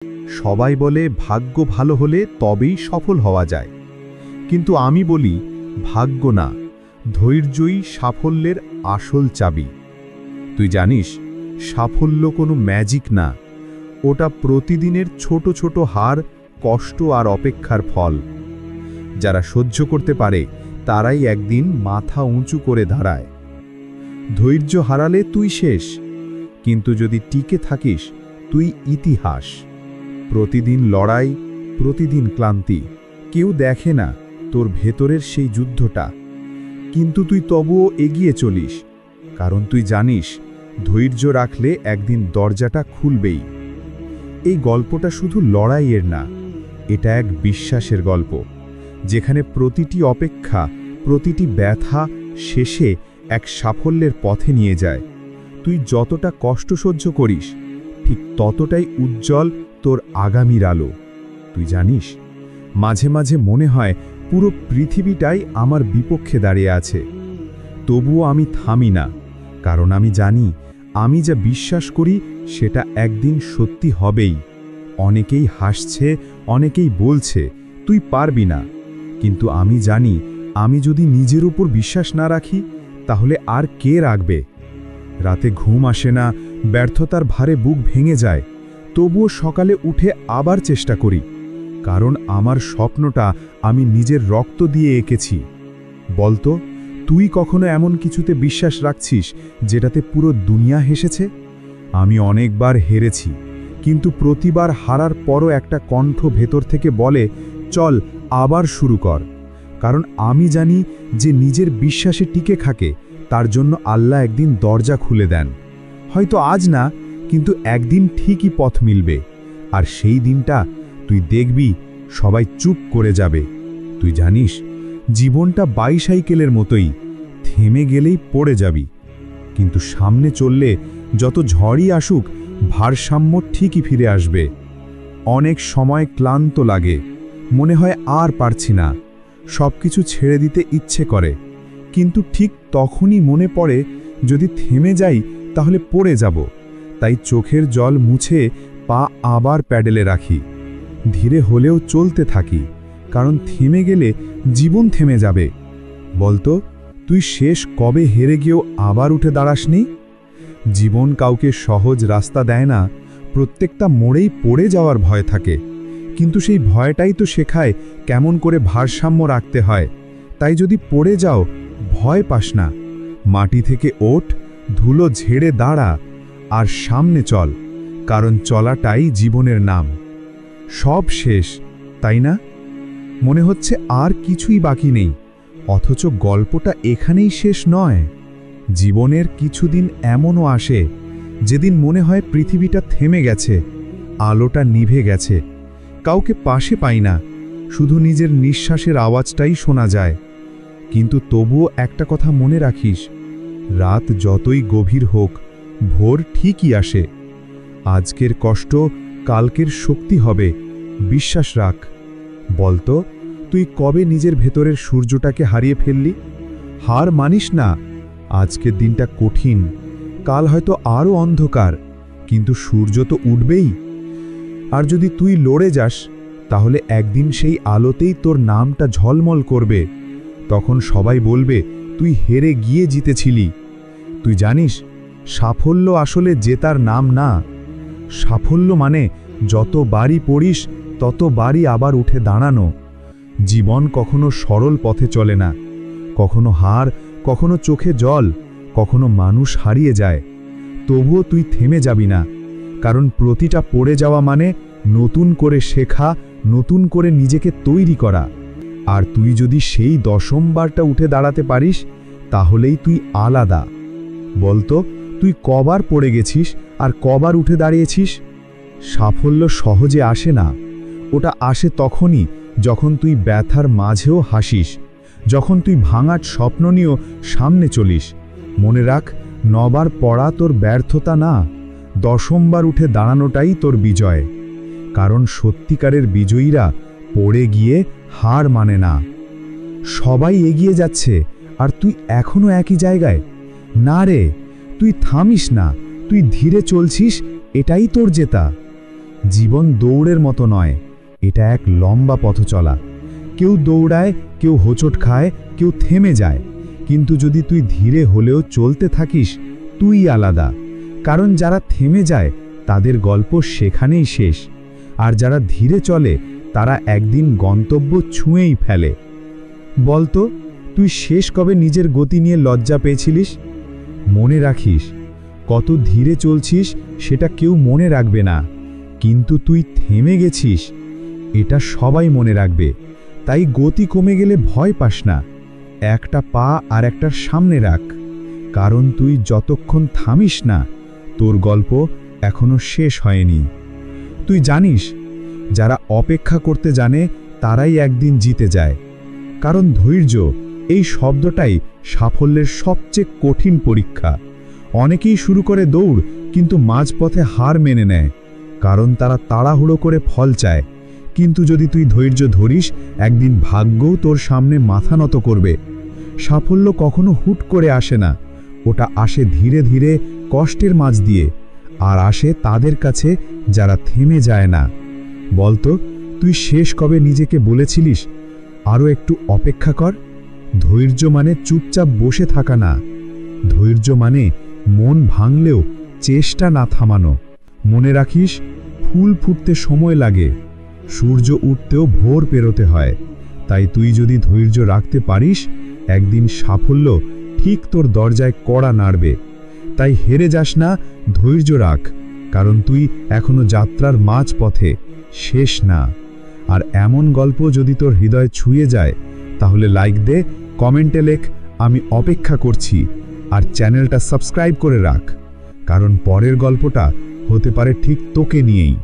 সবাই বলে ভাগ্য ভালো হলে তবেই সফল হওয়া যায়, কিন্তু আমি বলি ভাগ্য না, ধৈর্যই সাফল্যের আসল চাবি। তুই জানিস, সাফল্য কোনো ম্যাজিক না, ওটা প্রতিদিনের ছোট ছোট হার, কষ্ট আর অপেক্ষার ফল। যারা সহ্য করতে পারে তারাই একদিন মাথা উঁচু করে দাঁড়ায়। ধৈর্য হারালে তুই শেষ, কিন্তু যদি টিকে থাকিস তুই ইতিহাস। প্রতিদিন লড়াই, প্রতিদিন ক্লান্তি, কেউ দেখে না তোর ভেতরের সেই যুদ্ধটা, কিন্তু তুই তবুও এগিয়ে চলিস, কারণ তুই জানিস ধৈর্য রাখলে একদিন দরজাটা খুলবেই। এই গল্পটা শুধু লড়াইয়ের না, এটা এক বিশ্বাসের গল্প, যেখানে প্রতিটি অপেক্ষা, প্রতিটি ব্যথা শেষে এক সাফল্যের পথে নিয়ে যায়। তুই যতটা কষ্ট সহ্য করিস, ঠিক ততটাই উজ্জ্বল তোর আগামীর আলো। তুই জানিস, মাঝে মাঝে মনে হয় পুরো পৃথিবীটাই আমার বিপক্ষে দাঁড়িয়ে আছে, তবুও আমি থামি না, কারণ আমি জানি আমি যা বিশ্বাস করি সেটা একদিন সত্যি হবেই। অনেকেই হাসছে, অনেকেই বলছে তুই পারবি না, কিন্তু আমি জানি আমি যদি নিজের উপর বিশ্বাস না রাখি তাহলে আর কে রাখবে। রাতে ঘুম আসে না, ব্যর্থতার ভারে বুক ভেঙে যায়, তবুও সকালে উঠে আবার চেষ্টা করি, কারণ আমার স্বপ্নটা আমি নিজের রক্ত দিয়ে এঁকেছি। বলতো, তুই কখনো এমন কিছুতে বিশ্বাস রাখছিস যেটাতে পুরো দুনিয়া হেসেছে? আমি অনেকবার হেরেছি, কিন্তু প্রতিবার হারার পরও একটা কণ্ঠ ভেতর থেকে বলে চল আবার শুরু কর। কারণ আমি জানি যে নিজের বিশ্বাসে টিকে থাকে তার জন্য আল্লাহ একদিন দরজা খুলে দেন। হয়তো আজ না, কিন্তু একদিন ঠিকই পথ মিলবে, আর সেই দিনটা তুই দেখবি সবাই চুপ করে যাবে। তুই জানিস, জীবনটা বাইসাইকেলের মতোই, থেমে গেলেই পড়ে যাবি, কিন্তু সামনে চললে যত ঝড়ই আসুক ভারসাম্য ঠিকই ফিরে আসবে। অনেক সময় ক্লান্ত লাগে, মনে হয় আর পারছি না, সবকিছু ছেড়ে দিতে ইচ্ছে করে, কিন্তু ঠিক তখনই মনে পড়ে যদি থেমে যাই তাহলে পড়ে যাব। তাই চোখের জল মুছে পা আবার প্যাডেলে রাখি, ধীরে হলেও চলতে থাকি, কারণ থেমে গেলে জীবন থেমে যাবে। বলতো, তুই শেষ কবে হেরে গিয়েও আবার উঠে দাঁড়াসনি? জীবন কাউকে সহজ রাস্তা দেয় না, প্রত্যেকটা মোড়েই পড়ে যাওয়ার ভয় থাকে, কিন্তু সেই ভয়টাই তো শেখায় কেমন করে ভারসাম্য রাখতে হয়। তাই যদি পড়ে যাও, ভয় পাস না, মাটি থেকে ওঠ, ধুলো ঝেড়ে দাঁড়া, আর সামনে চল, কারণ চলাটাই জীবনের নাম। সব শেষ, তাই না? মনে হচ্ছে আর কিছুই বাকি নেই, অথচ গল্পটা এখানেই শেষ নয়। জীবনের কিছুদিন এমনও আসে যেদিন মনে হয় পৃথিবীটা থেমে গেছে, আলোটা নিভে গেছে, কাউকে পাশে পাই না, শুধু নিজের নিঃশ্বাসের আওয়াজটাই শোনা যায়। কিন্তু তবুও একটা কথা মনে রাখিস, রাত যতই গভীর হোক ভোর ঠিকই আসে। আজকের কষ্ট কালকের শক্তি হবে, বিশ্বাস রাখ। বলতো, তুই কবে নিজের ভেতরের সূর্যটাকে হারিয়ে ফেললি? হার মানিস না, আজকের দিনটা কঠিন, কাল হয়তো আরও অন্ধকার, কিন্তু সূর্য তো উঠবেই। আর যদি তুই লড়ে যাস, তাহলে একদিন সেই আলোতেই তোর নামটা ঝলমল করবে, তখন সবাই বলবে তুই হেরে গিয়ে জিতেছিলি। তুই জানিস, সাফল্য আসলে জেতার নাম না, সাফল্য মানে যত বাড়ি পড়িস তত বাড়ি আবার উঠে দাঁড়ানো। জীবন কখনো সরল পথে চলে না, কখনো হার, কখনো চোখে জল, কখনো মানুষ হারিয়ে যায়, তবুও তুই থেমে যাবি না, কারণ প্রতিটা পড়ে যাওয়া মানে নতুন করে শেখা, নতুন করে নিজেকে তৈরি করা। আর তুই যদি সেই 10ম বারটা উঠে দাঁড়াতে পারিস, তাহলেই তুই আলাদা। বলতো, তুই কবার পড়ে গেছিস আর কবার উঠে দাঁড়িয়েছিস? সাফল্য সহজে আসে না, ওটা আসে তখনই যখন তুই ব্যথার মাঝেও হাসিস, যখন তুই ভাঙার স্বপ্ন নিয়েও সামনে চলিস। মনে রাখ, 9 বার পড়া তোর ব্যর্থতা না, 10ম বার উঠে দাঁড়ানোটাই তোর বিজয়। কারণ সত্যিকারের বিজয়ীরা পড়ে গিয়ে হার মানে না। সবাই এগিয়ে যাচ্ছে আর তুই এখনো একই জায়গায়। না রে, তুই থামিস না, তুই ধীরে চলছিস, এটাই তোর জেতা। জীবন দৌড়ের মতো নয়, এটা এক লম্বা পথ চলা। কেউ দৌড়ায়, কেউ হোঁচট খায়, কেউ থেমে যায়, কিন্তু যদি তুই ধীরে হলেও চলতে থাকিস, তুই আলাদা। কারণ যারা থেমে যায় তাদের গল্প সেখানেই শেষ, আর যারা ধীরে চলে তারা একদিন গন্তব্য ছুঁয়েই ফেলে। বলতো, তুই শেষ কবে নিজের গতি নিয়ে লজ্জা পেয়েছিলিস? মনে রাখিস, কত ধীরে চলছিস সেটা কেউ মনে রাখবে না, কিন্তু তুই থেমে গেছিস এটা সবাই মনে রাখবে। তাই গতি কমে গেলে ভয় পাস না, একটা পা আর একটার সামনে রাখ, কারণ তুই যতক্ষণ থামিস না তোর গল্প এখনো শেষ হয়নি। তুই জানিস, যারা অপেক্ষা করতে জানে তারাই একদিন জিতে যায়, কারণ ধৈর্য এই শব্দটাই সাফল্যের সবচেয়ে কঠিন পরীক্ষা। অনেকেই শুরু করে দৌড়, কিন্তু মাঝপথে হার মেনে নেয়, কারণ তারা তাড়াহুড়ো করে ফল চায়। কিন্তু যদি তুই ধৈর্য ধরিস, একদিন ভাগ্যও তোর সামনে মাথা নত করবে। সাফল্য কখনো হুট করে আসে না, ওটা আসে ধীরে ধীরে, কষ্টের মাঝ দিয়ে, আর আসে তাদের কাছে যারা থেমে যায় না। বলতো, তুই শেষ কবে নিজেকে বলেছিলিস, আরও একটু অপেক্ষা কর? ধৈর্য মানে চুপচাপ বসে থাকা না, ধৈর্য মানে মন ভাঙলেও চেষ্টা না থামানো। মনে রাখিস, ফুল ফুটতে সময় লাগে, সূর্য উঠতেও ভোর পেরোতে হয়। তাই তুই যদি ধৈর্য রাখতে পারিস, একদিন সাফল্য ঠিক তোর দরজায় কড়া নাড়বে। তাই হেরে যাস না, ধৈর্য রাখ, কারণ তুই এখনো যাত্রার মাঝপথে, শেষ না। আর এমন গল্প যদি তোর হৃদয় ছুঁয়ে যায়, তাহলে লাইক দে, কমেন্টে লেখ আমি অপেক্ষা করছি, আর চ্যানেলটা সাবস্ক্রাইব করে রাখ, কারণ পরের গল্পটা হতে পারে ঠিক তোকে নিয়েই।